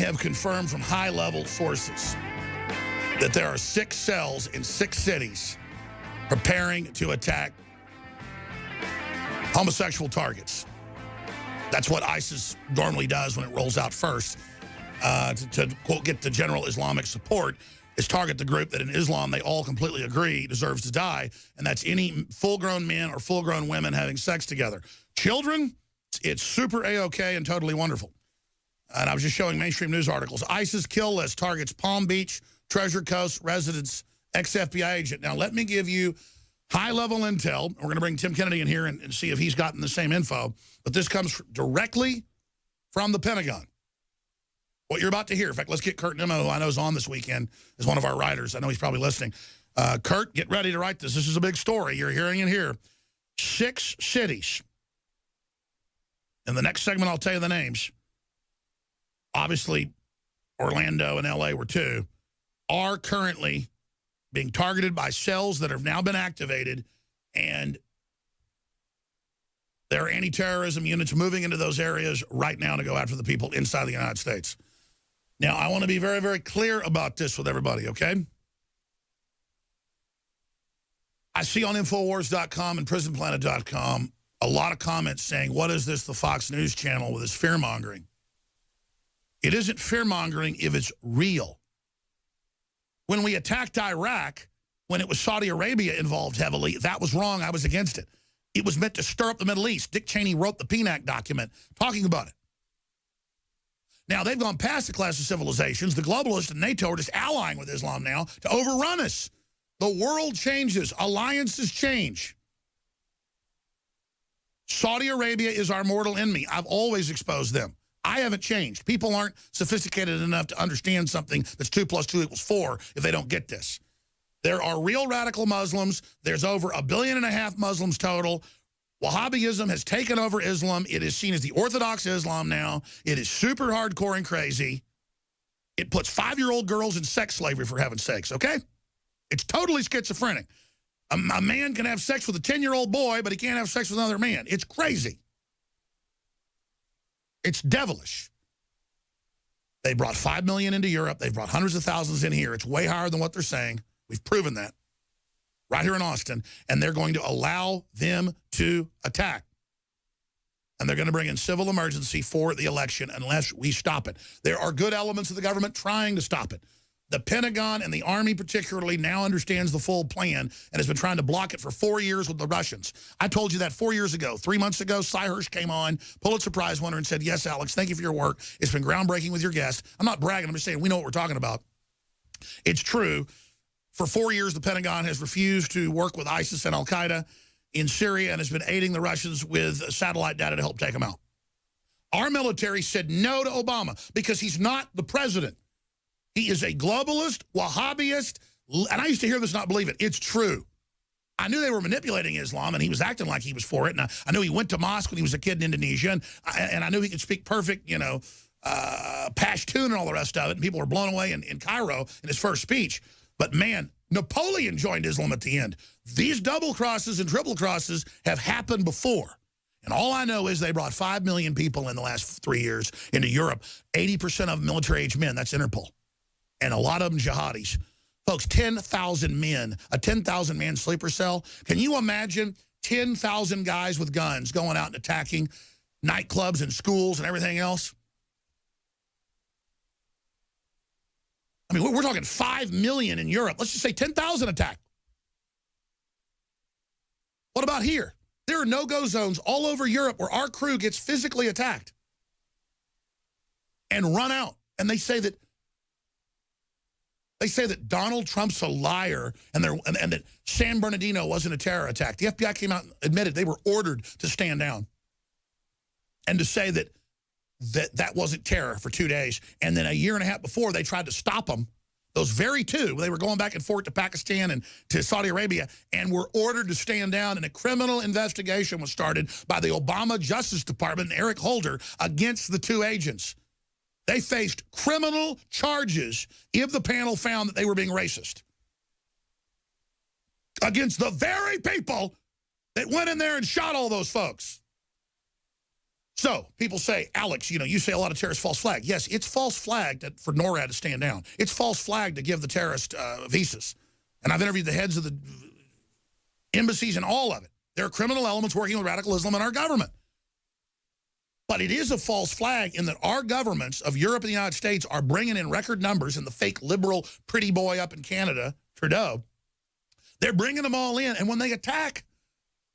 have confirmed from high-level sources that there are 6 cells in 6 cities preparing to attack homosexual targets. That's what ISIS normally does when it rolls out first to quote, get the general Islamic support, is target the group that in Islam they all completely agree deserves to die, and that's any full-grown men or full-grown women having sex together. Children, it's super A-OK and totally wonderful. And I was just showing mainstream news articles. ISIS kill list targets Palm Beach, Treasure Coast residents, ex-FBI agent. Now, let me give you high-level intel. We're going to bring Tim Kennedy in here and see if he's gotten the same info. But this comes directly from the Pentagon. What you're about to hear. In fact, let's get Kurt Nimmo, who I know is on this weekend, is one of our writers. I know he's probably listening. Kurt, get ready to write this. This is a big story. You're hearing it here. 6 cities. In the next segment, I'll tell you the names. Obviously, Orlando and L.A. were 2, are currently being targeted by cells that have now been activated, and there are anti-terrorism units moving into those areas right now to go after the people inside the United States. Now, I want to be very, very clear about this with everybody, okay? I see on Infowars.com and PrisonPlanet.com a lot of comments saying, what is this, the Fox News channel with this fear-mongering? It isn't fear-mongering if it's real. When we attacked Iraq, when it was Saudi Arabia involved heavily, that was wrong. I was against it. It was meant to stir up the Middle East. Dick Cheney wrote the PNAC document talking about it. Now, they've gone past the class of civilizations. The globalists and NATO are just allying with Islam now to overrun us. The world changes. Alliances change. Saudi Arabia is our mortal enemy. I've always exposed them. I haven't changed. People aren't sophisticated enough to understand something that's 2 + 2 = 4 if they don't get this. There are real radical Muslims. There's over 1.5 billion Muslims total. Wahhabism has taken over Islam. It is seen as the Orthodox Islam now. It is super hardcore and crazy. It puts 5-year-old girls in sex slavery, for heaven's sakes, okay? It's totally schizophrenic. A man can have sex with a 10-year-old boy, but he can't have sex with another man. It's crazy. It's devilish. They brought 5 million into Europe. They've brought hundreds of thousands in here. It's way higher than what they're saying. We've proven that right here in Austin. And they're going to allow them to attack. And they're going to bring in civil emergency for the election unless we stop it. There are good elements of the government trying to stop it. The Pentagon and the Army particularly now understands the full plan and has been trying to block it for 4 years with the Russians. I told you that 4 years ago. 3 months ago, Cy Hirsch came on, Pulitzer Prize winner, and said, yes, Alex, thank you for your work. It's been groundbreaking with your guest. I'm not bragging. I'm just saying we know what we're talking about. It's true. For 4 years, the Pentagon has refused to work with ISIS and al-Qaeda in Syria and has been aiding the Russians with satellite data to help take them out. Our military said no to Obama because he's not the president. He is a globalist, Wahhabist, and I used to hear this and not believe it. It's true. I knew they were manipulating Islam, and he was acting like he was for it. And I knew he went to mosque when he was a kid in Indonesia, and I knew he could speak perfect, you know, Pashtun and all the rest of it. And people were blown away in Cairo in his first speech. But, man, Napoleon joined Islam at the end. These double crosses and triple crosses have happened before. And all I know is they brought 5 million people in the last 3 years into Europe. 80% of them military-age men. That's Interpol. And a lot of them jihadis. Folks, 10,000 men, a 10,000-man sleeper cell. Can you imagine 10,000 guys with guns going out and attacking nightclubs and schools and everything else? I mean, we're talking 5 million in Europe. Let's just say 10,000 attack. What about here? There are no-go zones all over Europe where our crew gets physically attacked and run out. And they say that Donald Trump's a liar and that San Bernardino wasn't a terror attack. The FBI came out and admitted they were ordered to stand down and to say that wasn't terror for 2 days. And then a year and a half before, they tried to stop them. Those very two, they were going back and forth to Pakistan and to Saudi Arabia and were ordered to stand down. And a criminal investigation was started by the Obama Justice Department and Eric Holder against the 2 agents. They faced criminal charges if the panel found that they were being racist against the very people that went in there and shot all those folks. So people say, Alex, you say a lot of terrorists false flag. Yes, it's false flag for NORAD to stand down. It's false flag to give the terrorist visas. And I've interviewed the heads of the embassies and all of it. There are criminal elements working with radical Islam in our government. But it is a false flag in that our governments of Europe and the United States are bringing in record numbers, and the fake liberal pretty boy up in Canada, Trudeau, they're bringing them all in. And when they attack,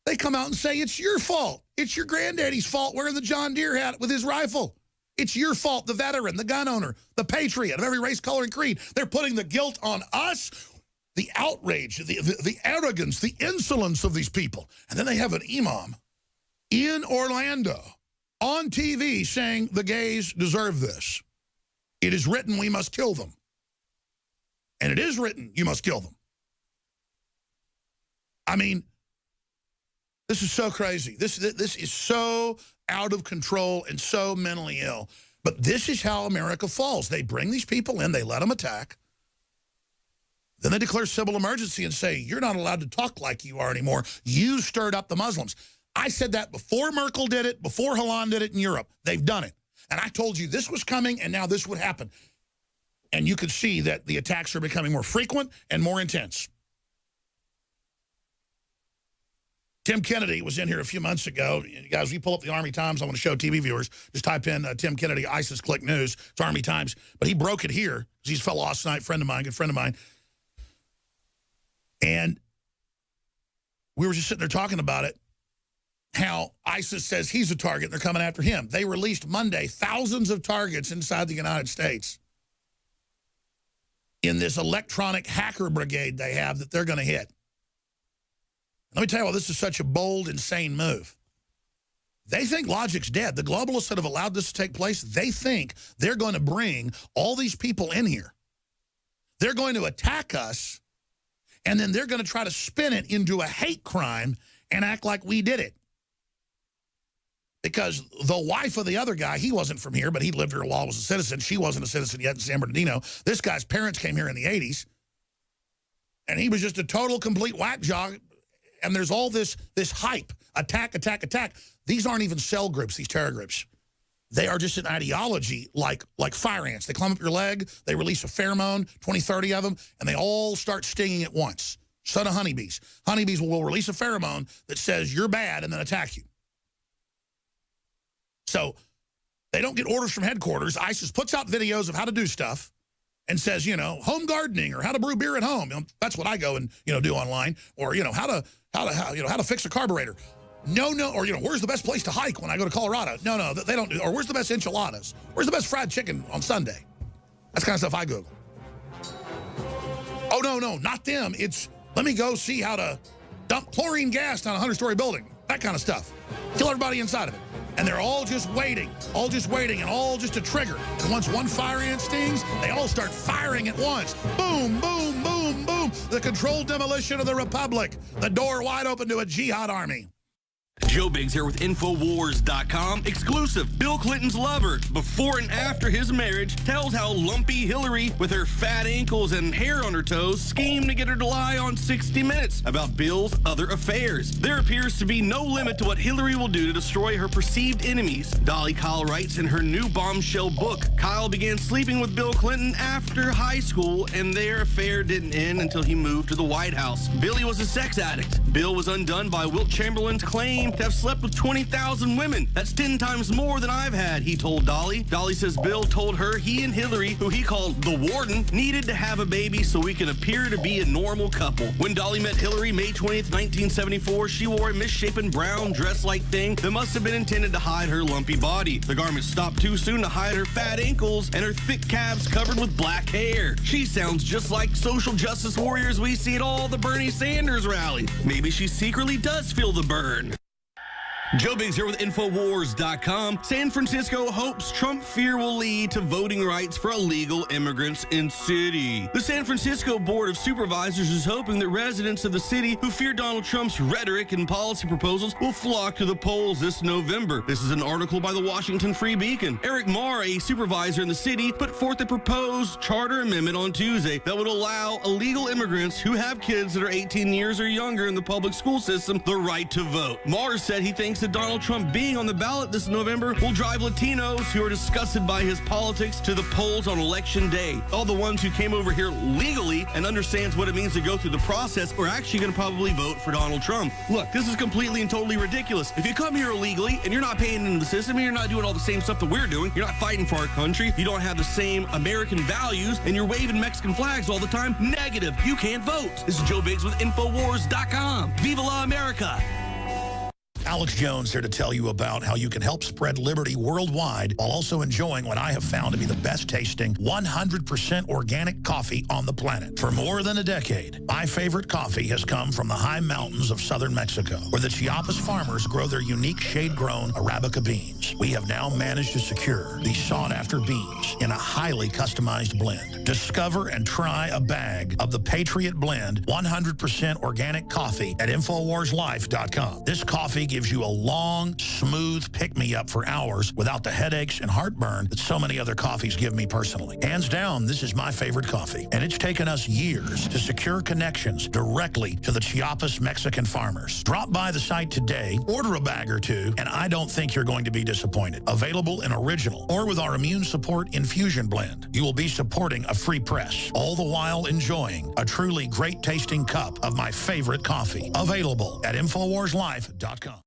they come out and say, it's your fault. It's your granddaddy's fault wearing the John Deere hat with his rifle. It's your fault, the veteran, the gun owner, the patriot of every race, color, and creed. They're putting the guilt on us, the outrage, the arrogance, the insolence of these people. And then they have an imam in Orlando on TV saying the gays deserve this. It is written we must kill them. And it is written you must kill them. I mean, this is so crazy. This is so out of control and so mentally ill. But this is how America falls. They bring these people in, they let them attack. Then they declare civil emergency and say, you're not allowed to talk like you are anymore. You stirred up the Muslims. I said that before Merkel did it, before Hollande did it in Europe. They've done it. And I told you this was coming, and now this would happen. And you could see that the attacks are becoming more frequent and more intense. Tim Kennedy was in here a few months ago. Guys, if you pull up the Army Times, I want to show TV viewers, just type in Tim Kennedy, ISIS, click news. It's Army Times. But he broke it here. He's a fellow Austinite, friend of mine, good friend of mine. And we were just sitting there talking about it, how ISIS says he's a target and they're coming after him. They released Monday thousands of targets inside the United States in this electronic hacker brigade they have that they're going to hit. Let me tell you why this is such a bold, insane move. They think logic's dead. The globalists that have allowed this to take place, they think they're going to bring all these people in here. They're going to attack us, and then they're going to try to spin it into a hate crime and act like we did it. Because the wife of the other guy, he wasn't from here, but he lived here while he was a citizen. She wasn't a citizen yet in San Bernardino. This guy's parents came here in the 80s, and he was just a total, complete whack job. And there's all this hype, attack, attack, attack. These aren't even cell groups, these terror groups. They are just an ideology like fire ants. They climb up your leg, they release a pheromone, 20, 30 of them, and they all start stinging at once. Son of honeybees. Honeybees will release a pheromone that says you're bad and then attack you. So they don't get orders from headquarters. ISIS puts out videos of how to do stuff and says, home gardening or how to brew beer at home. That's what I go and, do online. Or, how to fix a carburetor. No, or, where's the best place to hike when I go to Colorado? No, they don't do. Or where's the best enchiladas? Where's the best fried chicken on Sunday? That's kind of stuff I Google. Oh, no, not them. It's, let me go see how to dump chlorine gas down a 100-story building. That kind of stuff. Kill everybody inside of it. And they're all just waiting, and all just a trigger. And once one fire ant stings, they all start firing at once. Boom, boom, boom, boom. The controlled demolition of the Republic. The door wide open to a jihad army. Joe Biggs here with Infowars.com. Exclusive. Bill Clinton's lover, before and after his marriage, tells how lumpy Hillary, with her fat ankles and hair on her toes, schemed to get her to lie on 60 Minutes about Bill's other affairs. There appears to be no limit to what Hillary will do to destroy her perceived enemies. Dolly Kyle writes in her new bombshell book, Kyle began sleeping with Bill Clinton after high school, and their affair didn't end until he moved to the White House. Billy was a sex addict. Bill was undone by Wilt Chamberlain's claim to have slept with 20,000 women. That's 10 times more than I've had, he told Dolly. Dolly says Bill told her he and Hillary, who he called the warden, needed to have a baby so we can appear to be a normal couple. When Dolly met Hillary May 20th, 1974, she wore a misshapen brown dress-like thing that must have been intended to hide her lumpy body. The garment stopped too soon to hide her fat ankles and her thick calves covered with black hair. She sounds just like social justice warriors we see at all the Bernie Sanders rallies. Maybe she secretly does feel the burn. Joe Biggs here with Infowars.com. San Francisco hopes Trump fear will lead to voting rights for illegal immigrants in city. The San Francisco Board of Supervisors is hoping that residents of the city who fear Donald Trump's rhetoric and policy proposals will flock to the polls this November. This is an article by the Washington Free Beacon. Eric Marr, a supervisor in the city, put forth a proposed charter amendment on Tuesday that would allow illegal immigrants who have kids that are 18 years or younger in the public school system the right to vote. Marr said he thinks thinks that Donald Trump being on the ballot this November will drive Latinos who are disgusted by his politics to the polls on Election Day. All the ones who came over here legally and understands what it means to go through the process are actually going to probably vote for Donald Trump. Look, this is completely and totally ridiculous. If you come here illegally and you're not paying into the system and you're not doing all the same stuff that we're doing, you're not fighting for our country, you don't have the same American values, and you're waving Mexican flags all the time, negative. You can't vote. This is Joe Biggs with Infowars.com. Viva la America. Alex Jones here to tell you about how you can help spread liberty worldwide while also enjoying what I have found to be the best tasting 100% organic coffee on the planet. For more than a decade, my favorite coffee has come from the high mountains of southern Mexico, where the Chiapas farmers grow their unique shade-grown Arabica beans. We have now managed to secure these sought-after beans in a highly customized blend. Discover and try a bag of the Patriot Blend 100% organic coffee at InfoWarsLife.com. This coffee gives you a long, smooth pick-me-up for hours without the headaches and heartburn that so many other coffees give me personally. Hands down, this is my favorite coffee, and it's taken us years to secure connections directly to the Chiapas Mexican farmers. Drop by the site today, order a bag or two, and I don't think you're going to be disappointed. Available in original or with our immune support infusion blend. You will be supporting a free press, all the while enjoying a truly great-tasting cup of my favorite coffee. Available at InfoWarsLife.com.